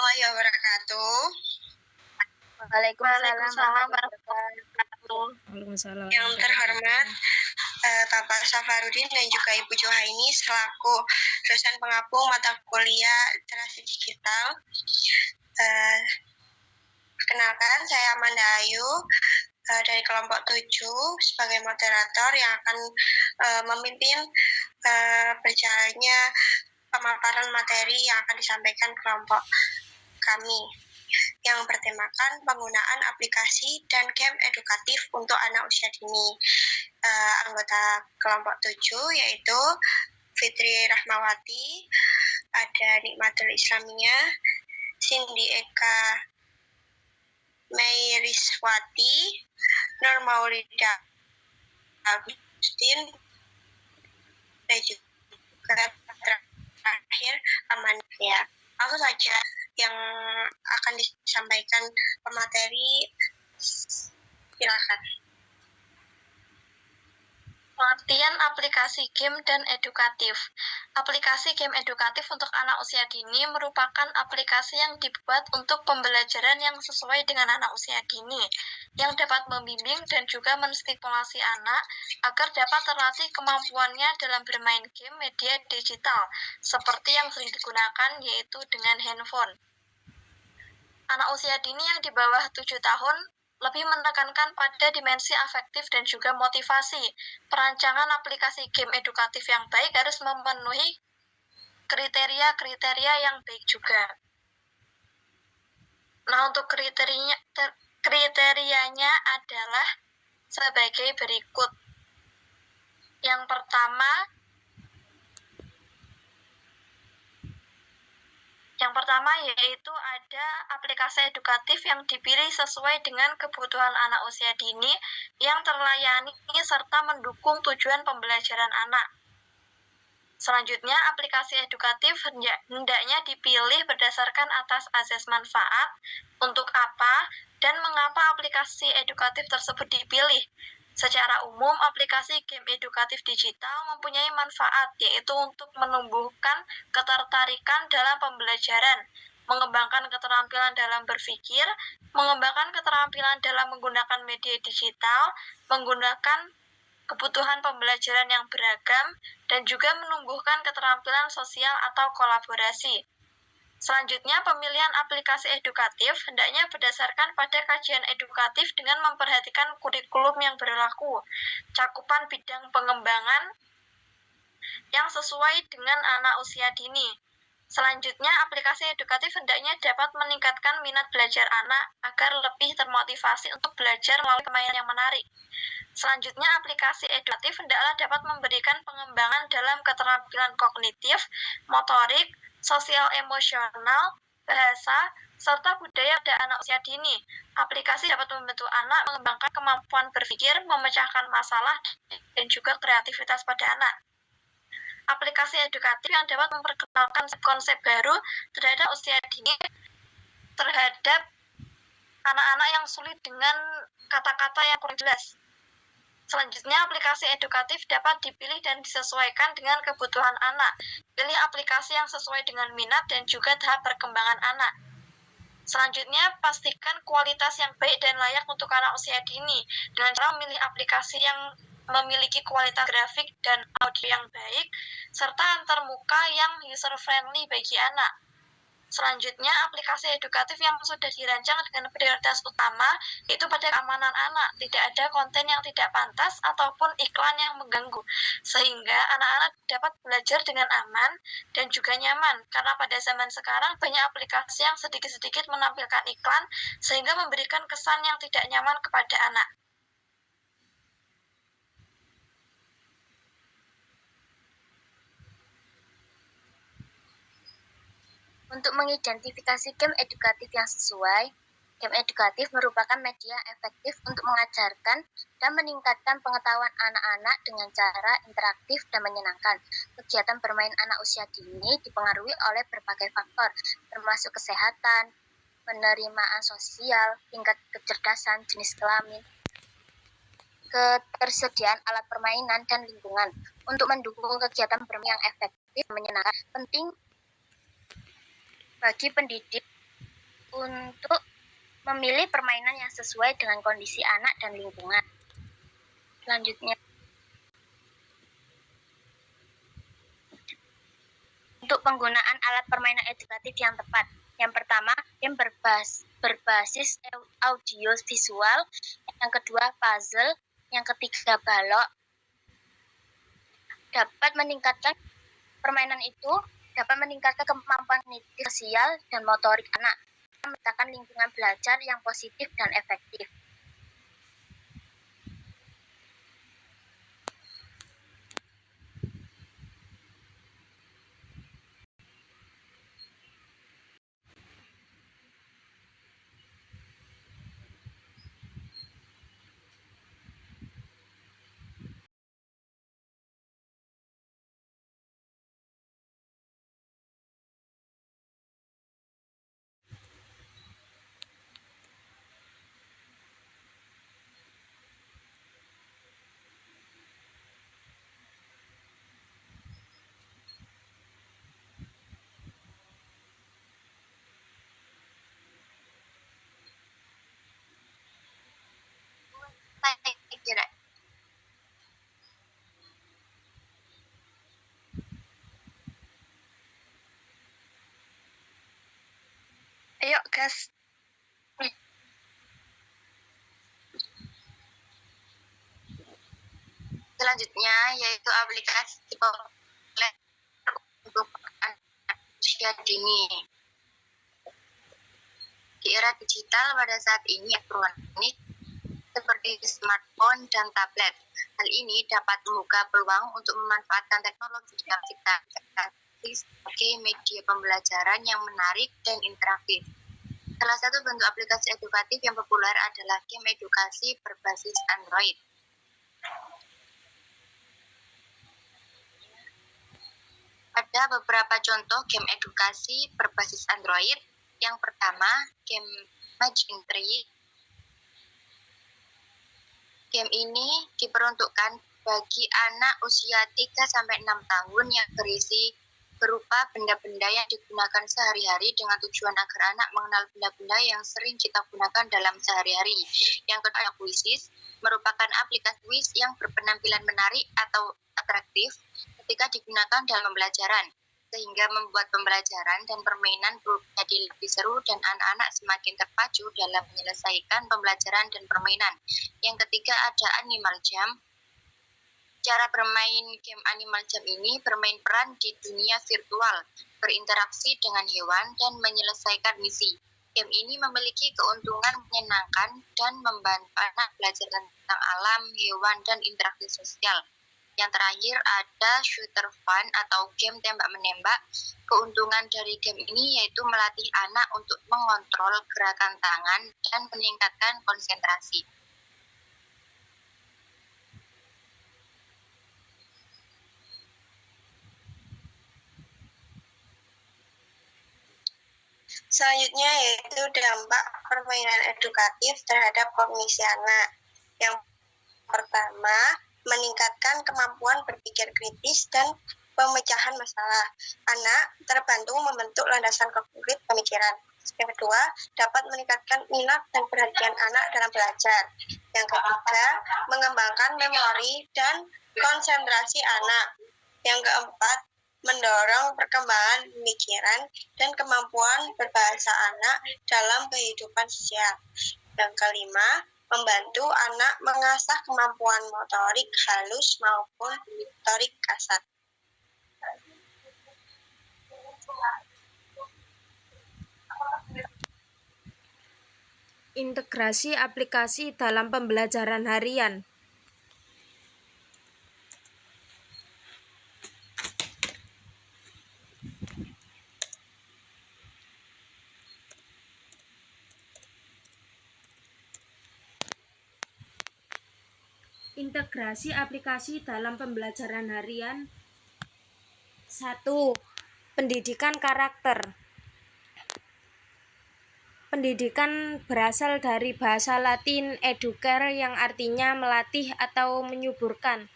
warahmatullahi wabarakatuh. Waalaikumsalam warahmatullahi wabarakatuh. Yang terhormat Bapak Safarudin dan juga Ibu Juhaini selaku dosen pengapung mata kuliah literasi digital. Perkenalkan, saya Amanda Ayu dari kelompok 7 sebagai moderator yang akan memimpin berjalannya pemaparan materi yang akan disampaikan kelompok kami yang bertemakan penggunaan aplikasi dan game edukatif untuk anak usia dini. Anggota kelompok 7 yaitu Fitri Rahmawati, ada Nikmatul Islamiyah, Cindy Eka Meiriswati, Nur Maulida Agustin, dan juga terakhir Amanda. Langsung saja yang akan disampaikan pemateri, silakan. Pengertian aplikasi game dan edukatif. Aplikasi game edukatif untuk anak usia dini merupakan aplikasi yang dibuat untuk pembelajaran yang sesuai dengan anak usia dini, yang dapat membimbing dan juga menstimulasi anak agar dapat terlatih kemampuannya dalam bermain game media digital, seperti yang sering digunakan yaitu dengan handphone. Anak usia dini yang di bawah 7 tahun lebih menekankan pada dimensi afektif dan juga motivasi. Perancangan aplikasi game edukatif yang baik harus memenuhi kriteria-kriteria yang baik juga. Nah, untuk kriterianya adalah sebagai berikut. Yang pertama yaitu ada aplikasi edukatif yang dipilih sesuai dengan kebutuhan anak usia dini yang terlayani serta mendukung tujuan pembelajaran anak. Selanjutnya, aplikasi edukatif hendaknya dipilih berdasarkan atas azas manfaat, untuk apa dan mengapa aplikasi edukatif tersebut dipilih. Secara umum, aplikasi game edukatif digital mempunyai manfaat, yaitu untuk menumbuhkan ketertarikan dalam pembelajaran, mengembangkan keterampilan dalam berpikir, mengembangkan keterampilan dalam menggunakan media digital, menggunakan kebutuhan pembelajaran yang beragam, dan juga menumbuhkan keterampilan sosial atau kolaborasi. Selanjutnya, pemilihan aplikasi edukatif hendaknya berdasarkan pada kajian edukatif dengan memperhatikan kurikulum yang berlaku, cakupan bidang pengembangan yang sesuai dengan anak usia dini. Selanjutnya, aplikasi edukatif hendaknya dapat meningkatkan minat belajar anak agar lebih termotivasi untuk belajar melalui permainan yang menarik. Selanjutnya, aplikasi edukatif hendaklah dapat memberikan pengembangan dalam keterampilan kognitif, motorik, sosial emosional, bahasa, serta budaya pada anak usia dini. Aplikasi dapat membantu anak mengembangkan kemampuan berpikir, memecahkan masalah, dan juga kreativitas pada anak. Aplikasi edukatif yang dapat memperkenalkan konsep baru terhadap usia dini terhadap anak-anak yang sulit dengan kata-kata yang kurang jelas. Selanjutnya, aplikasi edukatif dapat dipilih dan disesuaikan dengan kebutuhan anak. Pilih aplikasi yang sesuai dengan minat dan juga tahap perkembangan anak. Selanjutnya, pastikan kualitas yang baik dan layak untuk anak usia dini dengan cara memilih aplikasi yang memiliki kualitas grafik dan audio yang baik, serta antarmuka yang user-friendly bagi anak. Selanjutnya, aplikasi edukatif yang sudah dirancang dengan prioritas utama yaitu pada keamanan anak, tidak ada konten yang tidak pantas ataupun iklan yang mengganggu, sehingga anak-anak dapat belajar dengan aman dan juga nyaman, karena pada zaman sekarang banyak aplikasi yang sedikit-sedikit menampilkan iklan sehingga memberikan kesan yang tidak nyaman kepada anak. Untuk mengidentifikasi game edukatif yang sesuai, game edukatif merupakan media efektif untuk mengajarkan dan meningkatkan pengetahuan anak-anak dengan cara interaktif dan menyenangkan. Kegiatan bermain anak usia dini dipengaruhi oleh berbagai faktor, termasuk kesehatan, penerimaan sosial, tingkat kecerdasan, jenis kelamin, ketersediaan alat permainan, dan lingkungan. Untuk mendukung kegiatan bermain yang efektif dan menyenangkan, penting bagi pendidik untuk memilih permainan yang sesuai dengan kondisi anak dan lingkungan. Selanjutnya, untuk penggunaan alat permainan edukatif yang tepat. Yang pertama, game berbasis audio visual. Yang kedua, puzzle. Yang ketiga, balok. Permainan itu dapat meningkatkan kemampuan kognitif, sosial, dan motorik anak, menciptakan lingkungan belajar yang positif dan efektif. Saya kira. Ayo, gas. Selanjutnya yaitu aplikasi populer untuk anak usia dini. Di era digital pada saat ini elektronik seperti smartphone dan tablet. Hal ini dapat membuka peluang untuk memanfaatkan teknologi dan aplikasi sebagai media pembelajaran yang menarik dan interaktif. Salah satu bentuk aplikasi edukatif yang populer adalah game edukasi berbasis Android. Ada beberapa contoh game edukasi berbasis Android. Yang pertama, game Matching Tree. Game ini diperuntukkan bagi anak usia 3-6 tahun yang berisi berupa benda-benda yang digunakan sehari-hari dengan tujuan agar anak mengenal benda-benda yang sering kita gunakan dalam sehari-hari. Yang kedua, Quizzes merupakan aplikasi quiz yang berpenampilan menarik atau atraktif ketika digunakan dalam pembelajaran, sehingga membuat pembelajaran dan permainan menjadi lebih seru dan anak-anak semakin terpacu dalam menyelesaikan pembelajaran dan permainan. Yang ketiga, ada Animal Jam. Cara bermain game Animal Jam ini bermain peran di dunia virtual, berinteraksi dengan hewan, dan menyelesaikan misi. Game ini memiliki keuntungan menyenangkan dan membantu anak belajar tentang alam, hewan, dan interaksi sosial. Yang terakhir ada Shooter Fun atau game tembak-menembak. Keuntungan dari game ini yaitu melatih anak untuk mengontrol gerakan tangan dan meningkatkan konsentrasi. Selanjutnya yaitu dampak permainan edukatif terhadap kognisi anak. Yang pertama, meningkatkan kemampuan berpikir kritis dan pemecahan masalah. Anak terbantu membentuk landasan kognitif pemikiran. Yang kedua, dapat meningkatkan minat dan perhatian anak dalam belajar. Yang ketiga, mengembangkan memori dan konsentrasi anak. Yang keempat, mendorong perkembangan pemikiran dan kemampuan berbahasa anak dalam kehidupan sosial. Yang kelima, membantu anak mengasah kemampuan motorik halus maupun motorik kasar. Integrasi aplikasi dalam pembelajaran harian. Integrasi aplikasi dalam pembelajaran harian. 1. Pendidikan karakter. Pendidikan berasal dari bahasa Latin educare yang artinya melatih atau menyuburkan.